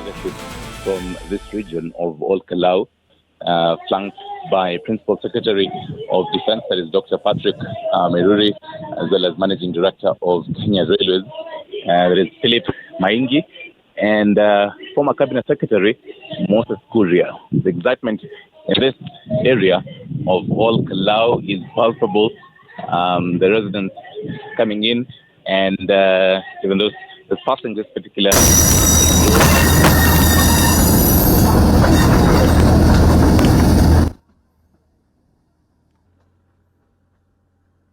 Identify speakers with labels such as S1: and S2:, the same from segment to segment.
S1: leadership from this region of Ol Kalou, flanked by Principal Secretary of Defense, that is Dr. Patrick Meruri, as well as Managing Director of Kenya Railways, that is Philip Maingi, and former Cabinet Secretary Moses Kuria. The excitement in this area of Ol Kalou is palpable. The residents coming in, and even those passing this particular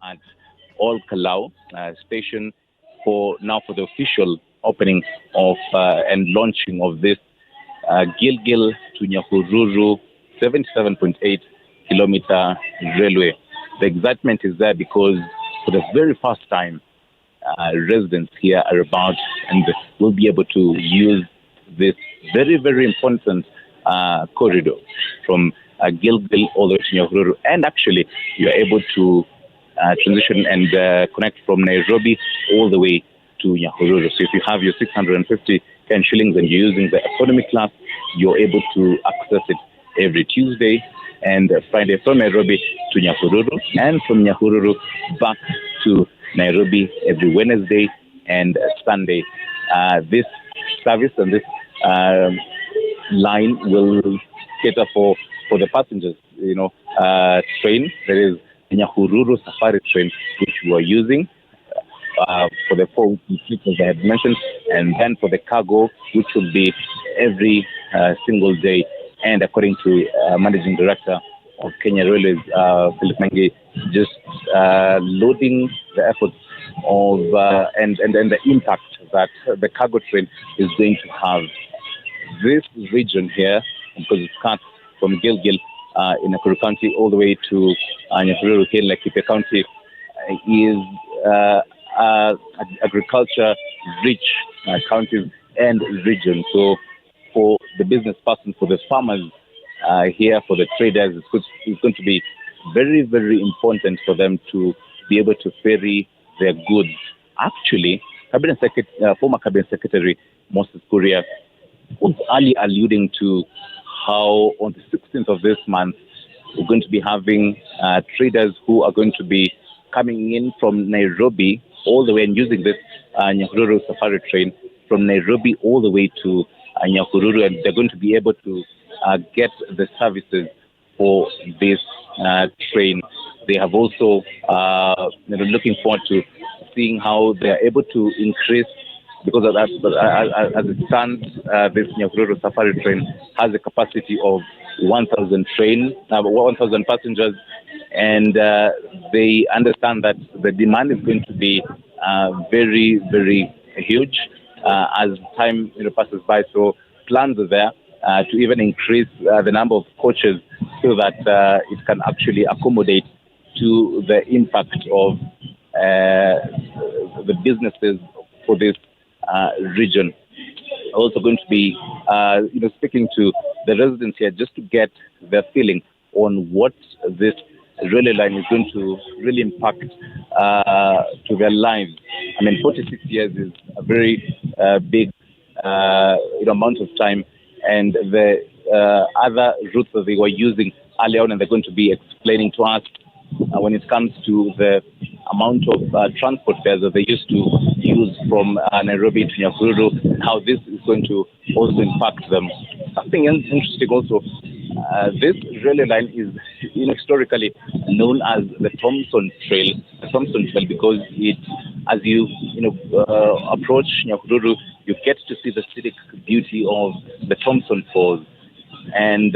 S1: at Ol Kalou station for the official opening of and launching of this Gilgil to Nyahururu 77.8 kilometer railway. The excitement is there because for the very first time, residents here are about and will be able to use this very, very important corridor from Gilgil all the way to Nyahururu. And actually, you are able to transition and connect from Nairobi all the way to Nyahururu. So if you have your 650 10 shillings and you're using the economy class, you're able to access it every Tuesday and Friday from Nairobi to Nyahururu, and from Nyahururu back to Nairobi every Wednesday and Sunday. This service and this line will cater for the passengers, train. There is Nyahururu Safari train, which we are using for the 4 weeks, as I had mentioned, and then for the cargo, which will be every single day. And according to Managing Director of Kenya Railways, Philip Mange, just loading the efforts of and the impact that the cargo train is going to have. This region here, because it's cut from Gilgil in Nakuru County all the way to Nyahururu here in Laikipia County, is agriculture-rich counties and region. So for the business person, for the farmers here, for the traders, it's going to be very, very important for them to be able to ferry their goods. Actually, former Cabinet Secretary Moses Kuria was early alluding to how on the 16th of this month, we're going to be having traders who are going to be coming in from Nairobi all the way and using this Nyahururu Safari train from Nairobi all the way to Nyahururu, and they're going to be able to get the services for this train. They have also looking forward to seeing how they are able to increase, because of that, as it stands, this Nyahururu Safari train has a capacity of 1,000 passengers, and they understand that the demand is going to be very, very huge as time passes by. So plans are there to even increase the number of coaches so that it can actually accommodate to the impact of the businesses for this region. Also going to be speaking to the residents here just to get their feeling on what this railway line is going to really impact to their lives. I mean, 46 years is a very big amount of time, and the other routes that they were using earlier on, and they're going to be explaining to us when it comes to the amount of transport fares that they used to use from Nairobi to Nyahururu, how this is going to also impact them. Something else interesting also, this railway line is historically known as the Thompson Trail, because it, as you approach Nyahururu, you get to see the scenic beauty of the Thompson Falls. And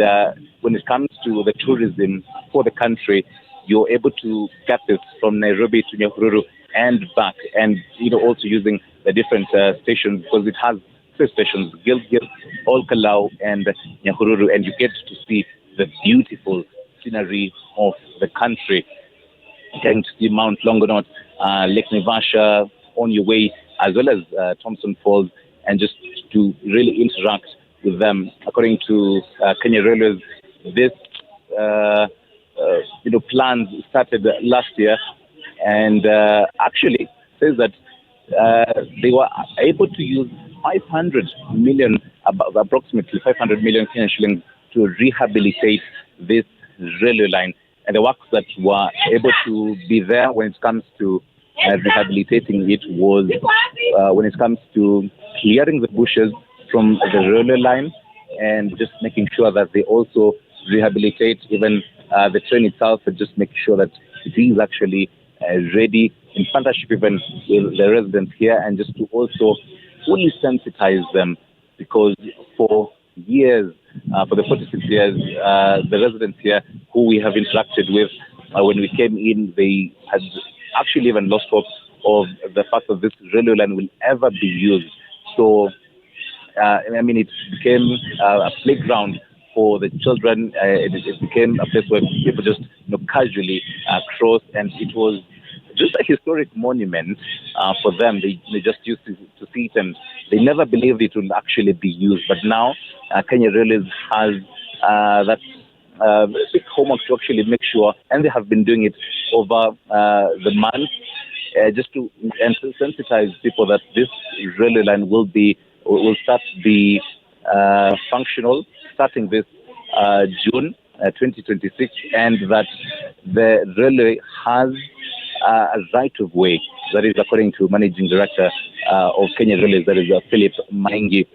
S1: when it comes to the tourism for the country, you're able to get this from Nairobi to Nyahururu and back, and also using the different stations, because it has 3 stations: Gilgil, Ol Kalou, and Nyahururu, and you get to see the beautiful scenery of the country. Getting to see Mount Longonot, Lake Naivasha on your way, as well as Thompson Falls, and just to really interact with them. According to Kenya Railways, this plans started last year, and actually says that they were able to use 500 million approximately 500 million Kenyan shillings to rehabilitate this railway line. And the works that were able to be there when it comes to rehabilitating it was when it comes to clearing the bushes from the railway line and just making sure that they also rehabilitate even the train itself, and just make sure that it is actually ready in partnership even with the residents here, and just to also fully sensitize them, because for years, for the 46 years, the residents here who we have interacted with, when we came in, they had actually even lost hope of the fact that this railway line will ever be used. So, it became a playground for the children. It became a place where people just casually cross, and it was just a historic monument for them. They just used to see it, and they never believed it would actually be used. But now, Kenya Railways has that big homework to actually make sure, and they have been doing it over the months, just to sensitize people that this railway line will start be functional starting this June 2026, and that the railway has a right of way. That is according to Managing Director of Kenya Railways, that is Philip Maingi.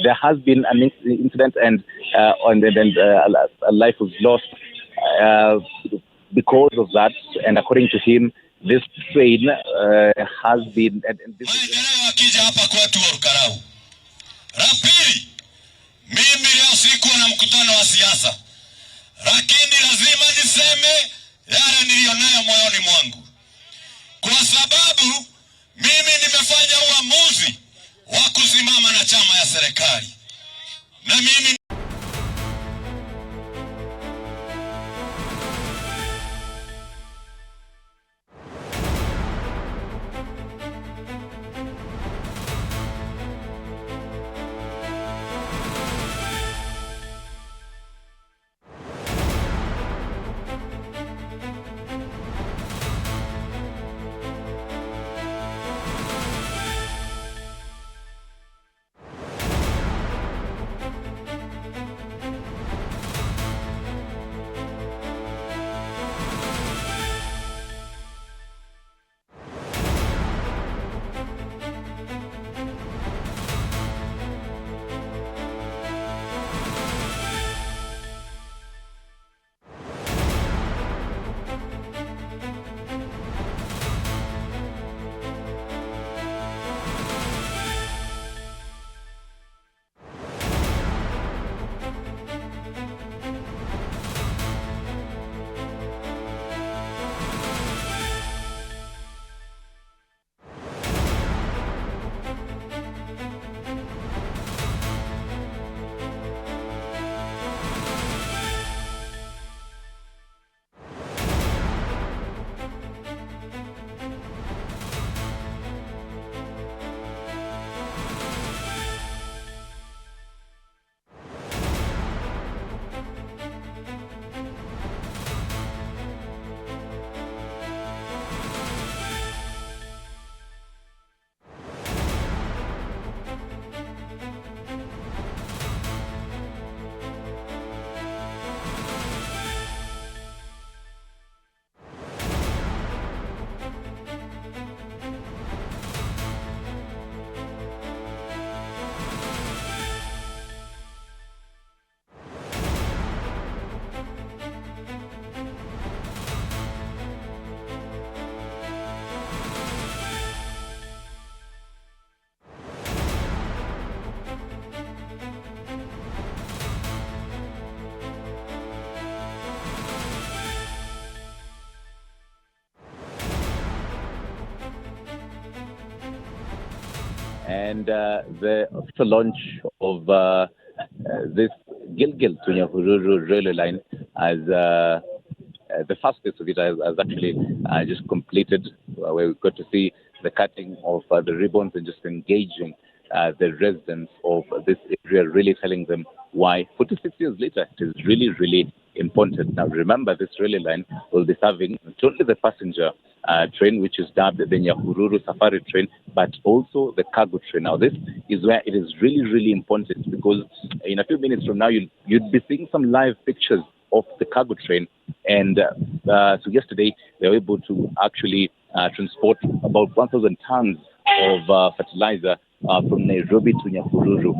S1: There has been an incident, and a life was lost because of that. And according to him, this train has been.
S2: Mimi leo sikuwa na mkutano wa siasa, lakini lazima niseme yale niliyonayo moyoni mwangu, kwa sababu mimi nimefanya uamuzi wa kusimama na chama ya serikali, na mimi
S1: and the official launch of this Gilgil to Nyahururu railway line as the first phase of it has actually just completed, where we got to see the cutting of the ribbons and just engaging the residents of this area, really telling them why 46 years later it is really, really important. Now, remember, this railway line will be serving not only the passenger train, which is dubbed the Nyahururu Safari train, but also the cargo train. Now, this is where it is really, really important, because in a few minutes from now, you'd be seeing some live pictures of the cargo train. And so yesterday, they were able to actually transport about 1,000 tons of fertilizer from Nairobi to Nyahururu,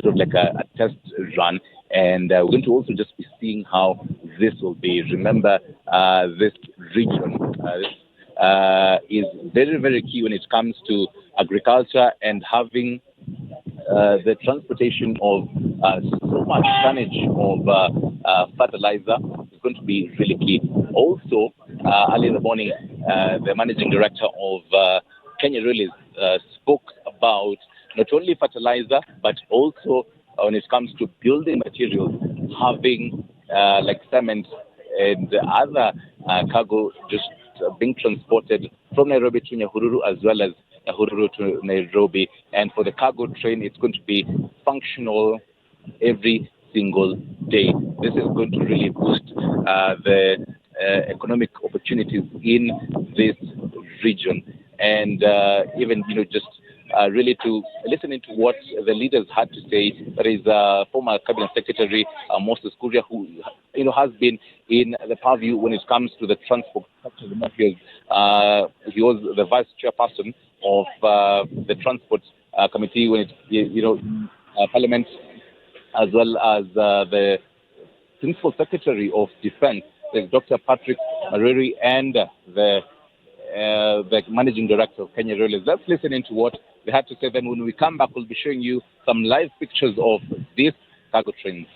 S1: sort of like a test run. And we're going to also just be seeing how this will be. Remember, this region is very, very key when it comes to agriculture, and having the transportation of so much tonnage of fertilizer is going to be really key. Also, early in the morning, the managing director of Kenya Railways spoke about not only fertilizer, but also when it comes to building materials, having like cement and other cargo just being transported from Nairobi to Nyahururu, as well as Nyahururu to Nairobi. And for the cargo train, it's going to be functional every single day. This is going to really boost the economic opportunities in this region. And even, just really to listen into what the leaders had to say. There is former Cabinet Secretary Moses Kuria, who has been in the purview when it comes to the transport sector. He was the vice chairperson of the transport committee when Parliament, as well as the principal secretary of defense, Dr. Patrick Mareri, and the managing director of Kenya Railways. Let's listen into what they had to say. Then when we come back, we'll be showing you some live pictures of these cargo trains.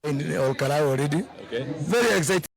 S3: In Olkalau already. Okay. Very excited.